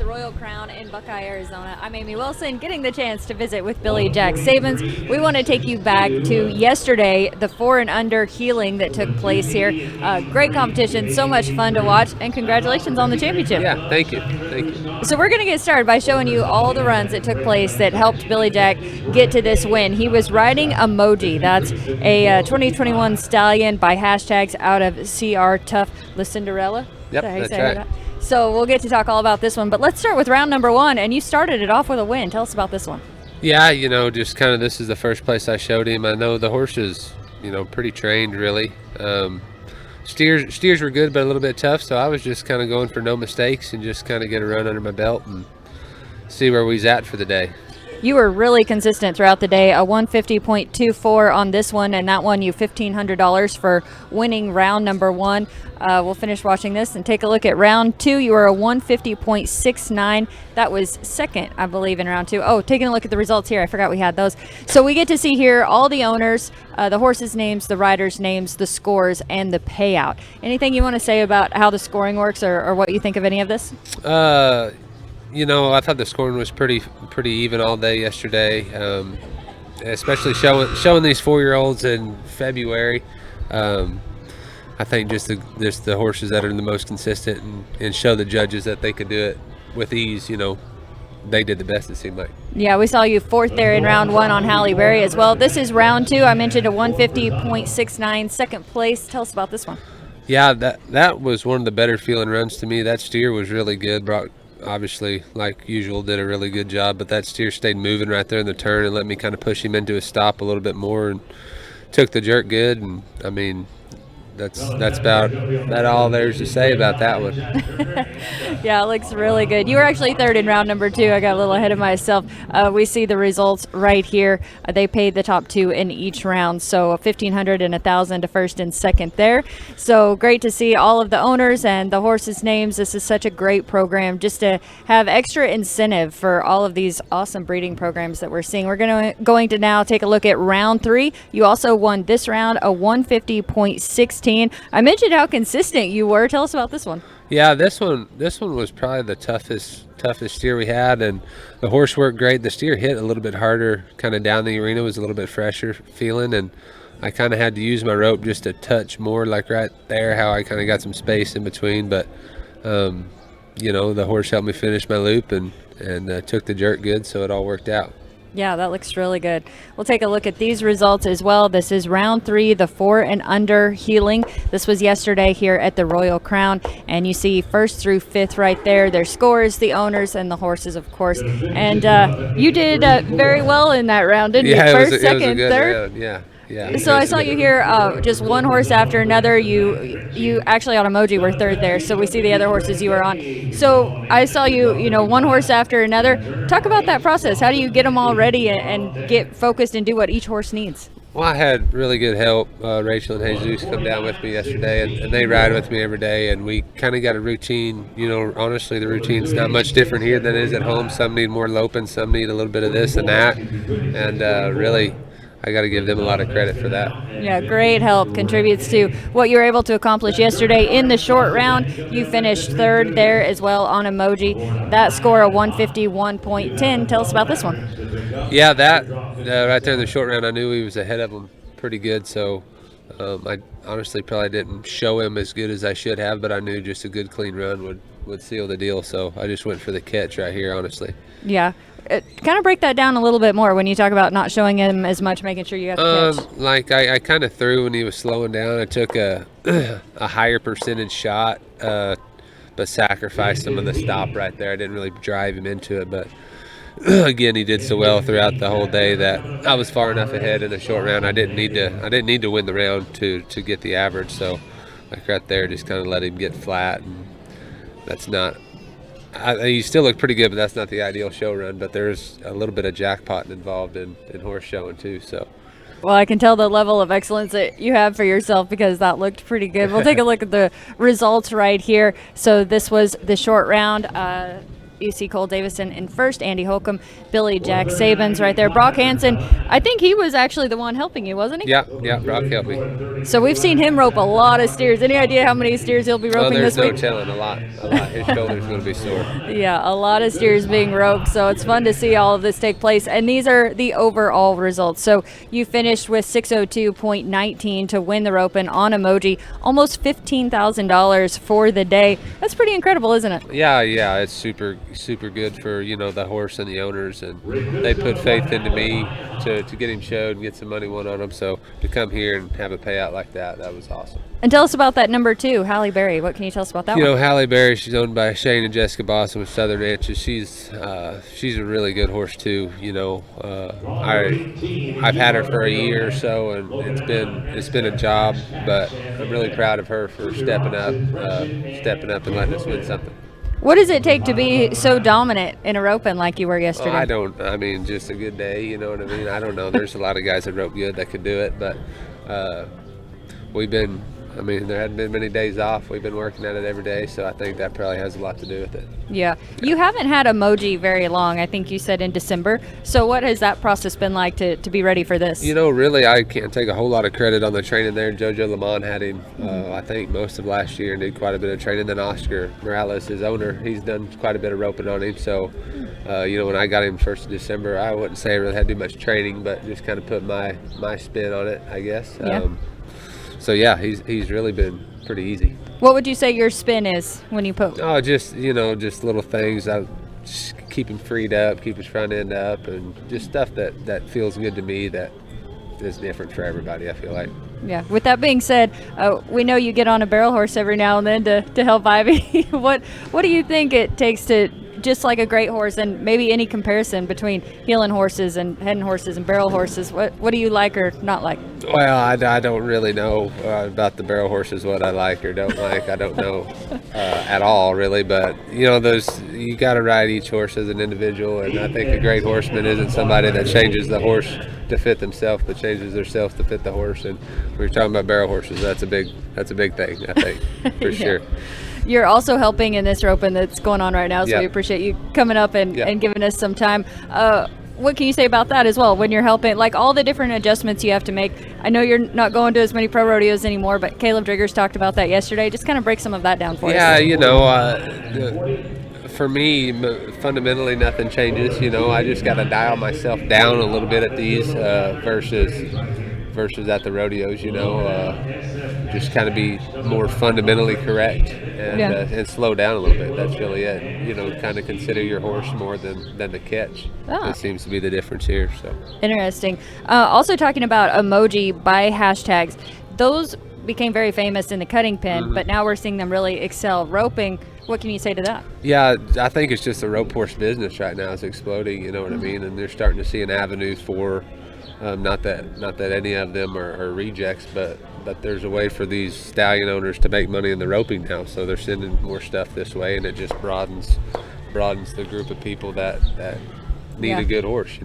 Royal Crown in Buckeye, Arizona. I'm Amy Wilson, getting the chance to visit with Billie Jack Saebens. We want to take you back to yesterday, the 4 and under healing that took place here. Great competition, so much fun to watch, and congratulations on the championship. Yeah, thank you. Thank you. So we're going to get started by showing you all the runs that took place that helped Billie Jack get to this win. He was riding Emojii. That's a 2021 stallion by hashtags out of CR Tough La Cinderella. Yep, that's right. So we'll get to talk all about this one, but let's start with round number 1, and you started it off with a win. Tell us about this one. Yeah, just kind of this is the first place I showed him. I know the horse is, pretty trained, really. Steers were good, but a little bit tough, so I was just kind of going for no mistakes and just kind of get a run under my belt and see where we's at for the day. You were really consistent throughout the day, a 150.24 on this one, and that won you $1,500 for winning round number 1. We'll finish watching this and take a look at round 2. You were a 150.69. That was second, I believe, in round 2. Oh, taking a look at the results here. I forgot we had those. So we get to see here all the owners, the horses' names, the riders' names, the scores, and the payout. Anything you want to say about how the scoring works or what you think of any of this? I thought the scoring was pretty even all day yesterday, especially showing these 4-year-olds in February. I think just the horses that are the most consistent and show the judges that they could do it with ease, they did the best, it seemed like. Yeah, we saw you 4th there in round 1 on Halle Berry as well. This is round 2. I mentioned a 150.69 second place. Tell us about this one. Yeah, that was one of the better feeling runs to me. That steer was really good. Obviously, like usual, did a really good job, but that steer stayed moving right there in the turn and let me kind of push him into a stop a little bit more and took the jerk good. And I mean, that's about all there's to say about that one. Yeah, it looks really good. You were actually 3rd in round number 2. I got a little ahead of myself. We see the results right here. They paid the top 2 in each round, so $1,500 and $1,000 to 1st and 2nd there. So great to see all of the owners and the horses' names. This is such a great program just to have extra incentive for all of these awesome breeding programs that we're seeing. We're going to now take a look at round 3. You also won this round, a 150.16. I mentioned how consistent you were. Tell us about this one. Yeah, this one was probably the toughest steer we had, and the horse worked great. The steer hit a little bit harder, kind of down the arena, was a little bit fresher feeling, and I kind of had to use my rope just a touch more, like right there, how I kind of got some space in between. But the horse helped me finish my loop and took the jerk good, so it all worked out. Yeah, that looks really good. We'll take a look at these results as well. This is round 3, the 4 and under healing. This was yesterday here at the Royal Crown, and you see 1st through 5th right there. Their scores, the owners, and the horses, of course. And you did very well in that round, didn't you? 1st, 2nd, 3rd. Round. Yeah. So I saw you here just one horse after another. You actually on Emojii were 3rd there, so we see the other horses you were on. So I saw you, one horse after another. Talk about that process. How do you get them all ready and get focused and do what each horse needs? Well, I had really good help. Rachel and Jesus come down with me yesterday, and they ride with me every day, and we kind of got a routine. Honestly, the routine's not much different here than it is at home. Some need more loping, some need a little bit of this and that, and really, I got to give them a lot of credit for that. Yeah, great help. Contributes to what you were able to accomplish yesterday in the short round. You finished 3rd there as well on Emojii. That score, a 151.10. Tell us about this one. Yeah, that right there in the short round, I knew he was ahead of him pretty good. So I honestly probably didn't show him as good as I should have, but I knew just a good clean run would seal the deal. So I just went for the catch right here, honestly. Yeah. Kind of break that down a little bit more when you talk about not showing him as much, making sure you got the catch. Like I kind of threw when he was slowing down. I took a higher percentage shot, but sacrificed some of the stop right there. I didn't really drive him into it, but again, he did so well throughout the whole day that I was far enough ahead in the short round. I didn't need to win the round to get the average. So like right there, just kind of let him get flat, and that's not. He still looked pretty good, but that's not the ideal show run. But there's a little bit of jackpotting involved in horse showing too. So, well, I can tell the level of excellence that you have for yourself because that looked pretty good. We'll take a look at the results right here. So this was the short round. You see Cole Davison in first, Andy Holcomb, Billie Jack Saebens right there. Brock Hansen, I think he was actually the one helping you, wasn't he? Yeah, Brock helped me. So we've seen him rope a lot of steers. Any idea how many steers he'll be roping this week? There's no telling. A lot. His shoulder's going to be sore. Yeah, a lot of steers being roped, so it's fun to see all of this take place. And these are the overall results. So you finished with 602.19 to win the roping on Emojii, almost $15,000 for the day. That's pretty incredible, isn't it? Yeah, it's super good for the horse and the owners, and they put faith into me to get him showed and get some money won on him. So to come here and have a payout like that was awesome. And tell us about that number 2, Halle Berry. What can you tell us about that one? Halle Berry, she's owned by Shane and Jessica Boston with Southern Ranches. She's a really good horse too. I've had her for a year or so, and it's been a job, but I'm really proud of her for stepping up and letting us win something. What does it take to be so dominant in a roping like you were yesterday? Just a good day, you know what I mean? I don't know. There's a lot of guys that rope good that could do it, but there hadn't been many days off. We've been working at it every day, so I think that probably has a lot to do with it. Yeah. You haven't had Emojii very long, I think you said in December. So what has that process been like to be ready for this? Really, I can't take a whole lot of credit on the training there. JoJo Lamont had him, I think, most of last year and did quite a bit of training. Then Oscar Morales, his owner, he's done quite a bit of roping on him. So, when I got him 1st of December, I wouldn't say I really had to do much training, but just kind of put my spin on it, I guess. Yeah. He's really been pretty easy. What would you say your spin is when you poke? Oh, just little things. I just keep him freed up, keep his front end up, and just stuff that feels good to me that is different for everybody, I feel like. Yeah. With that being said, we know you get on a barrel horse every now and then to help Ivy. What do you think it takes to just like a great horse, and maybe any comparison between heeling horses and heading horses and barrel horses? What do you like or not like? Well, I don't really know about the barrel horses, what I like or don't like. I don't know at all, really. But, you got to ride each horse as an individual. And I think a great horseman isn't somebody that changes the horse to fit themselves, but changes themselves to fit the horse. And when you're talking about barrel horses, that's a big thing, I think, for sure. You're also helping in this roping that's going on right now, so we appreciate you coming up and giving us some time. What can you say about that as well when you're helping, like all the different adjustments you have to make? I know you're not going to as many pro rodeos anymore, but Caleb Driggers talked about that yesterday. Just kind of break some of that down for us. Yeah, for me, fundamentally nothing changes. I just got to dial myself down a little bit at these versus at the rodeos, just kind of be more fundamentally correct and slow down a little bit. That's really it. Kind of consider your horse more than the catch. That seems to be the difference here. So interesting. Also talking about Emojii by hashtags, those became very famous in the cutting pen, but now we're seeing them really excel roping. What can you say to that? Yeah, I think it's just the rope horse business right now is exploding. You know what I mean? And they're starting to see an avenue for. Not that any of them are rejects, but there's a way for these stallion owners to make money in the roping now. So they're sending more stuff this way, and it just broadens the group of people that need a good horse.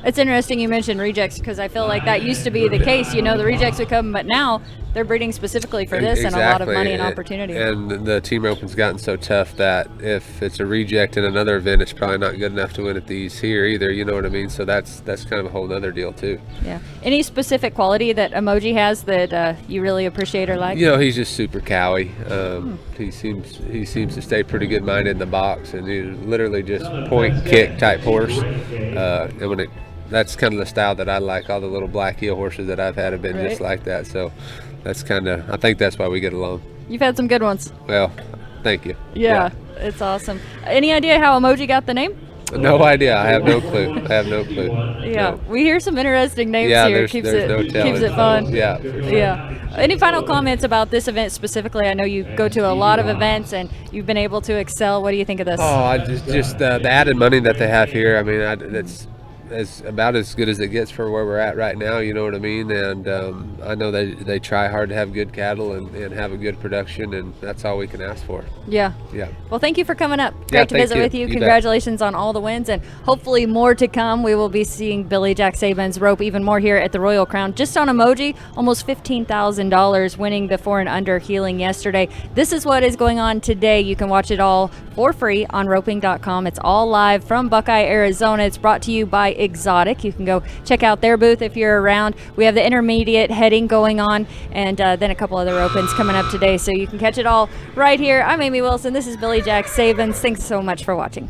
It's interesting you mentioned rejects, because I feel like that used to be the case. The rejects would come, but now they're breeding specifically for this and a lot of money and opportunity. And the team roping's gotten so tough that if it's a reject in another event, it's probably not good enough to win at these here either. You know what I mean? So that's kind of a whole other deal too. Yeah. Any specific quality that Emojii has that you really appreciate or like? He's just super cowy. He seems to stay pretty good minded in the box, and he's literally just point kick type horse. And that's kind of the style that I like. All the little black heel horses that I've had have been just like that. So that's I think that's why we get along. You've had some good ones. Well, thank you. Yeah, it's awesome. Any idea how Emojii got the name? No idea. I have no clue. Yeah, no. We hear some interesting names here. Keeps it fun. Yeah, for sure. Yeah. Any final comments about this event specifically? I know you go to a lot of events and you've been able to excel. What do you think of this? Oh, just the added money that they have here. I mean, about as good as it gets for where we're at right now. You know what I mean? And I know they try hard to have good cattle and have a good production, and that's all we can ask for. Yeah. Yeah. Well, thank you for coming up. Yeah, Great to thank visit you. with you. You bet. Congratulations on all the wins, and hopefully more to come. We will be seeing Billie Jack Saebens rope even more here at the Royal Crown. Just on Emojii, almost $15,000, winning the 4 and under healing yesterday. This is what is going on today. You can watch it all for free on roping.com. It's all live from Buckeye, Arizona. It's brought to you by Xxotic. You can go check out their booth if you're around. We have the intermediate heading going on, and then a couple other opens coming up today, so you can catch it all right here. I'm Amy Wilson. This is Billie Jack Saebens. Thanks so much for watching.